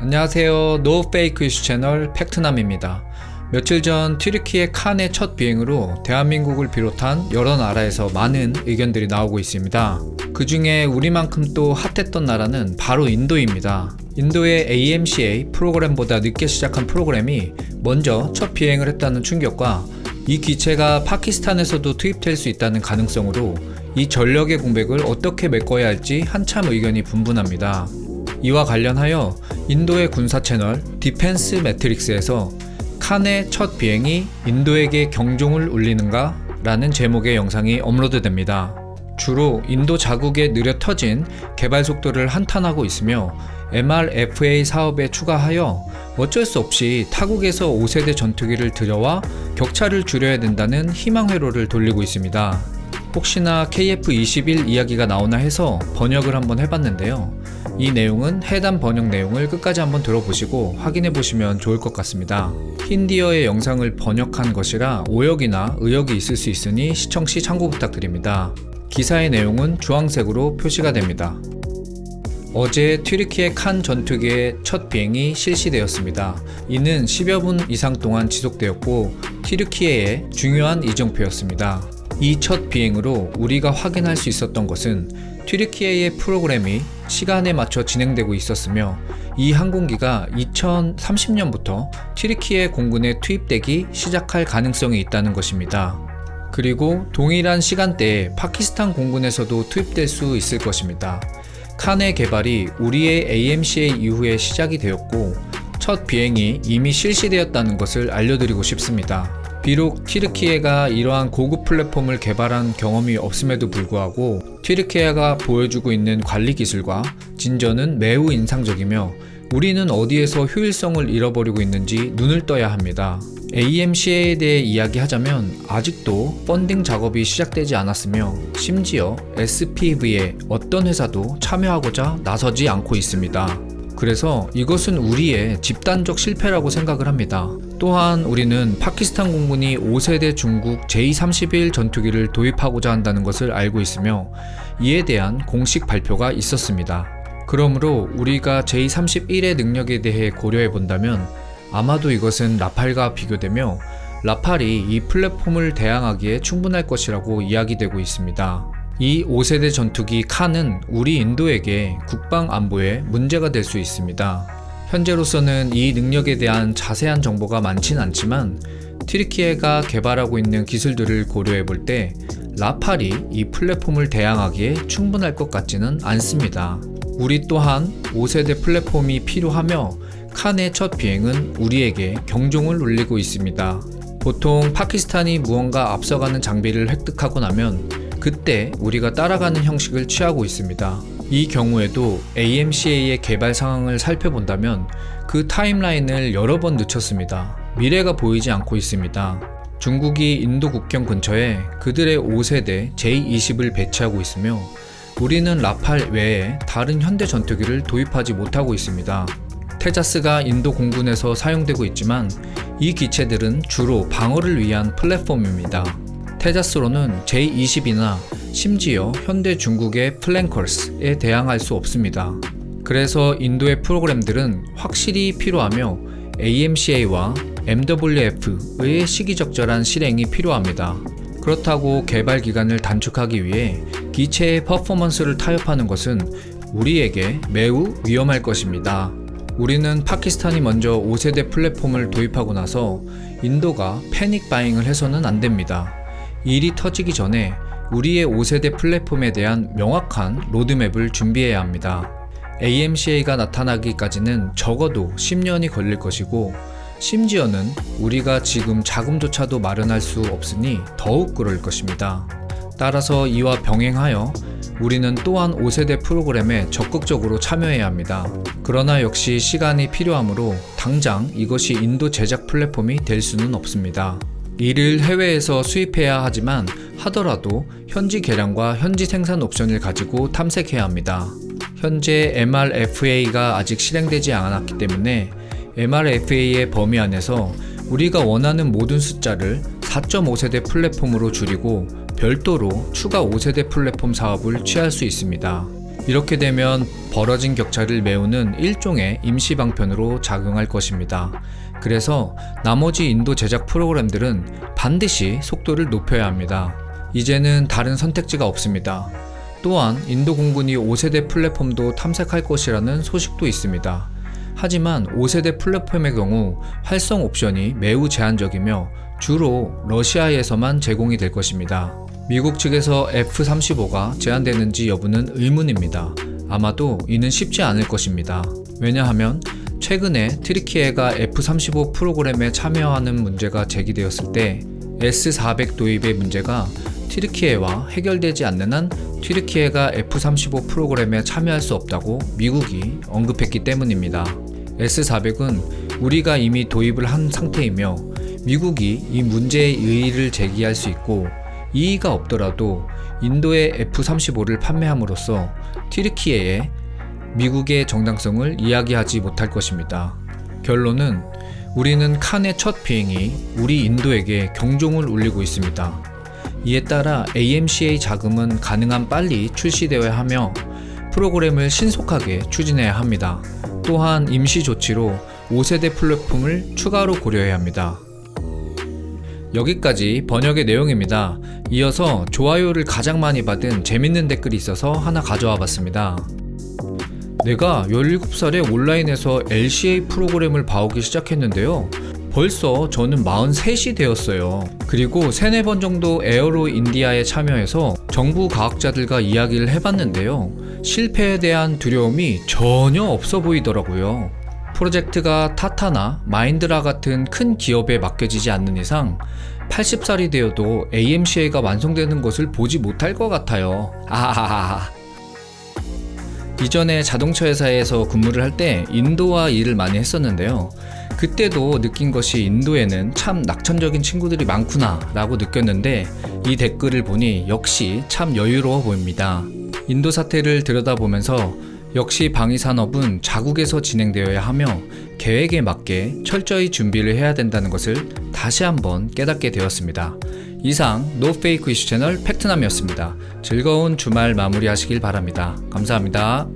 안녕하세요. 노페이크 이슈 채널 팩트남입니다. 며칠 전 튀르키예 칸의 첫 비행으로 대한민국을 비롯한 여러 나라에서 많은 의견들이 나오고 있습니다. 그 중에 우리만큼 또 핫했던 나라는 바로 인도입니다. 인도의 AMCA 프로그램보다 늦게 시작한 프로그램이 먼저 첫 비행을 했다는 충격과 이 기체가 파키스탄에서도 투입될 수 있다는 가능성으로 이 전력의 공백을 어떻게 메꿔야 할지 한참 의견이 분분합니다. 이와 관련하여 인도의 군사 채널 디펜스 매트릭스에서 칸의 첫 비행이 인도에게 경종을 울리는가? 라는 제목의 영상이 업로드됩니다. 주로 인도 자국에 느려 터진 개발 속도를 한탄하고 있으며 MRFA 사업에 추가하여 어쩔 수 없이 타국에서 5세대 전투기를 들여와 격차를 줄여야 된다는 희망 회로를 돌리고 있습니다. 혹시나 KF-21 이야기가 나오나 해서 번역을 한번 해봤는데요. 이 내용은 해당 번역 내용을 끝까지 한번 들어보시고 확인해 보시면 좋을 것 같습니다. 힌디어의 영상을 번역한 것이라 오역이나 의역이 있을 수 있으니 시청 시 참고 부탁드립니다. 기사의 내용은 주황색으로 표시가 됩니다. 어제 튀르키예 칸 전투기의 첫 비행이 실시되었습니다. 이는 10여 분 이상 동안 지속되었고 튀르키예의 중요한 이정표였습니다. 이 첫 비행으로 우리가 확인할 수 있었던 것은 튀르키예의 프로그램이 시간에 맞춰 진행되고 있었으며 이 항공기가 2030년부터 튀르키예 공군에 투입되기 시작할 가능성이 있다는 것입니다. 그리고 동일한 시간대에 파키스탄 공군에서도 투입될 수 있을 것입니다. 칸의 개발이 우리의 AMCA 이후에 시작이 되었고 첫 비행이 이미 실시되었다는 것을 알려드리고 싶습니다. 비록 튀르키예가 이러한 고급 플랫폼을 개발한 경험이 없음에도 불구하고 튀르키예가 보여주고 있는 관리 기술과 진전은 매우 인상적이며 우리는 어디에서 효율성을 잃어버리고 있는지 눈을 떠야 합니다. AMCA에 대해 이야기하자면 아직도 펀딩 작업이 시작되지 않았으며 심지어 SPV에 어떤 회사도 참여하고자 나서지 않고 있습니다. 그래서 이것은 우리의 집단적 실패라고 생각을 합니다. 또한 우리는 파키스탄 공군이 5세대 중국 J-31 전투기를 도입하고자 한다는 것을 알고 있으며 이에 대한 공식 발표가 있었습니다. 그러므로 우리가 J-31의 능력에 대해 고려해 본다면 아마도 이것은 라팔과 비교되며 라팔이 이 플랫폼을 대항하기에 충분할 것이라고 이야기되고 있습니다. 이 5세대 전투기 칸은 우리 인도에게 국방 안보에 문제가 될 수 있습니다. 현재로서는 이 능력에 대한 자세한 정보가 많진 않지만 튀르키예가 개발하고 있는 기술들을 고려해 볼 때 라팔이 이 플랫폼을 대항하기에 충분할 것 같지는 않습니다. 우리 또한 5세대 플랫폼이 필요하며 칸의 첫 비행은 우리에게 경종을 울리고 있습니다. 보통 파키스탄이 무언가 앞서가는 장비를 획득하고 나면 그때 우리가 따라가는 형식을 취하고 있습니다. 이 경우에도 AMCA의 개발 상황을 살펴본다면 그 타임라인을 여러 번 늦췄습니다. 미래가 보이지 않고 있습니다. 중국이 인도 국경 근처에 그들의 5세대 J-20을 배치하고 있으며 우리는 라팔 외에 다른 현대 전투기를 도입하지 못하고 있습니다. 테자스가 인도 공군에서 사용되고 있지만 이 기체들은 주로 방어를 위한 플랫폼입니다. 테자스로는 J-20이나 심지어 현대 중국의 플랭커스에 대항할 수 없습니다. 그래서 인도의 프로그램들은 확실히 필요하며 AMCA와 MWF의 시기적절한 실행이 필요합니다. 그렇다고 개발 기간을 단축하기 위해 기체의 퍼포먼스를 타협하는 것은 우리에게 매우 위험할 것입니다. 우리는 파키스탄이 먼저 5세대 플랫폼을 도입하고 나서 인도가 패닉 바잉을 해서는 안 됩니다. 일이 터지기 전에 우리의 5세대 플랫폼에 대한 명확한 로드맵을 준비해야 합니다. AMCA가 나타나기까지는 적어도 10년이 걸릴 것이고 심지어는 우리가 지금 자금조차도 마련할 수 없으니 더욱 그럴 것입니다. 따라서 이와 병행하여 우리는 또한 5세대 프로그램에 적극적으로 참여해야 합니다. 그러나 역시 시간이 필요하므로 당장 이것이 인도 제작 플랫폼이 될 수는 없습니다. 이를 해외에서 수입해야 하지만 하더라도 현지 개량과 현지 생산 옵션을 가지고 탐색해야 합니다. 현재 MRFA가 아직 실행되지 않았기 때문에 MRFA의 범위 안에서 우리가 원하는 모든 숫자를 4.5세대 플랫폼으로 줄이고 별도로 추가 5세대 플랫폼 사업을 취할 수 있습니다. 이렇게 되면 벌어진 격차를 메우는 일종의 임시 방편으로 작용할 것입니다. 그래서 나머지 인도 제작 프로그램들은 반드시 속도를 높여야 합니다. 이제는 다른 선택지가 없습니다. 또한 인도 공군이 5세대 플랫폼도 탐색할 것이라는 소식도 있습니다. 하지만 5세대 플랫폼의 경우 활성 옵션이 매우 제한적이며 주로 러시아에서만 제공이 될 것입니다. 미국 측에서 F-35가 제한되는지 여부는 의문입니다. 아마도 이는 쉽지 않을 것입니다. 왜냐하면 최근에 트리키에가 F-35 프로그램에 참여하는 문제가 제기되었을 때 S-400 도입의 문제가 튀르키예와 해결되지 않는 한 튀르키예가 F-35 프로그램에 참여할 수 없다고 미국이 언급했기 때문입니다. S-400은 우리가 이미 도입을 한 상태이며 미국이 이 문제의 이의를 제기할 수 있고 이의가 없더라도 인도에 F-35를 판매함으로써 튀르키예에 미국의 정당성을 이야기하지 못할 것입니다. 결론은 우리는 칸의 첫 비행이 우리 인도에게 경종을 울리고 있습니다. 이에 따라 AMCA 자금은 가능한 빨리 출시되어야 하며 프로그램을 신속하게 추진해야 합니다. 또한 임시 조치로 5세대 플랫폼을 추가로 고려해야 합니다. 여기까지 번역의 내용입니다. 이어서 좋아요를 가장 많이 받은 재밌는 댓글이 있어서 하나 가져와 봤습니다. 내가 17살에 온라인에서 LCA 프로그램을 봐오기 시작했는데요. 벌써 저는 43이 되었어요. 그리고 3-4번 정도 에어로 인디아에 참여해서 정부 과학자들과 이야기를 해봤는데요. 실패에 대한 두려움이 전혀 없어 보이더라고요. 프로젝트가 타타나 마인드라 같은 큰 기업에 맡겨지지 않는 이상 80살이 되어도 AMCA가 완성되는 것을 보지 못할 것 같아요. 아하하하. 이전에 자동차 회사에서 근무를 할 때 인도와 일을 많이 했었는데요. 그때도 느낀 것이 인도에는 참 낙천적인 친구들이 많구나 라고 느꼈는데 이 댓글을 보니 역시 참 여유로워 보입니다. 인도 사태를 들여다보면서 역시 방위산업은 자국에서 진행되어야 하며 계획에 맞게 철저히 준비를 해야 된다는 것을 다시 한번 깨닫게 되었습니다. 이상 노페이크 이슈 채널 팩트남이었습니다. 즐거운 주말 마무리하시길 바랍니다. 감사합니다.